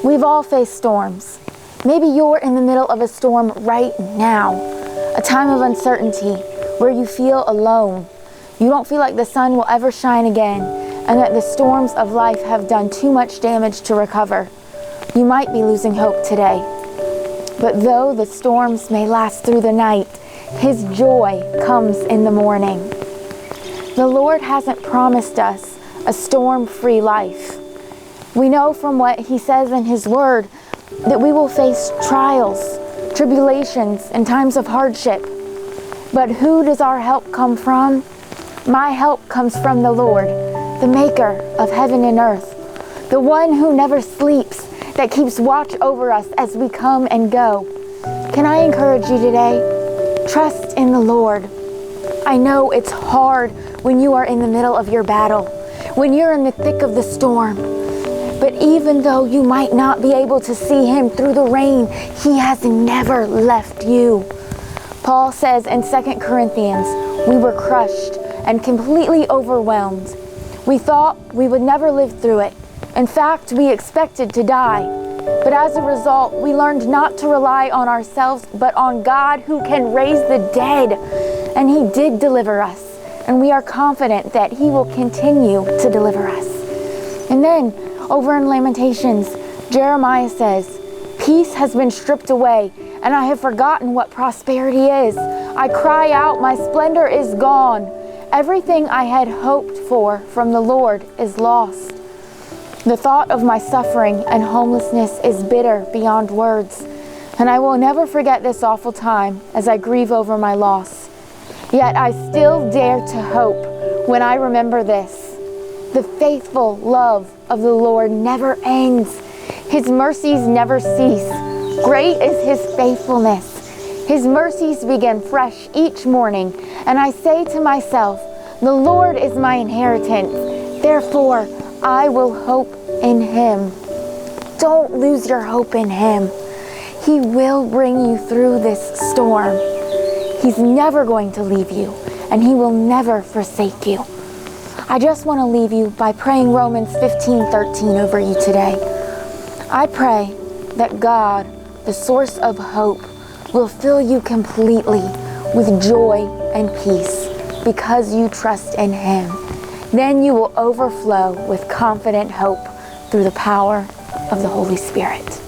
We've all faced storms. Maybe you're in the middle of a storm right now, a time of uncertainty where you feel alone. You don't feel like the sun will ever shine again, and that the storms of life have done too much damage to recover. You might be losing hope today. But though the storms may last through the night, His joy comes in the morning. The Lord hasn't promised us a storm-free life. We know from what He says in His Word that we will face trials, tribulations, and times of hardship. But who does our help come from? My help comes from the Lord, the Maker of heaven and earth, the one who never sleeps, that keeps watch over us as we come and go. Can I encourage you today? Trust in the Lord. I know it's hard when you are in the middle of your battle, when you're in the thick of the storm. But even though you might not be able to see Him through the rain, He has never left you. Paul says in 2 Corinthians, we were crushed and completely overwhelmed. We thought we would never live through it. In fact, we expected to die. But as a result, we learned not to rely on ourselves, but on God who can raise the dead. And He did deliver us. And we are confident that He will continue to deliver us. And then, over in Lamentations, Jeremiah says, peace has been stripped away, and I have forgotten what prosperity is. I cry out, my splendor is gone. Everything I had hoped for from the Lord is lost. The thought of my suffering and homelessness is bitter beyond words, and I will never forget this awful time as I grieve over my loss. Yet I still dare to hope when I remember this. The faithful love of the Lord never ends. His mercies never cease. Great is His faithfulness. His mercies begin fresh each morning, and I say to myself, the Lord is my inheritance. Therefore, I will hope in Him. Don't lose your hope in Him. He will bring you through this storm. He's never going to leave you, and He will never forsake you. I just want to leave you by praying Romans 15:13 over you today. I pray that God, the source of hope, will fill you completely with joy and peace because you trust in Him. Then you will overflow with confident hope through the power of the Holy Spirit.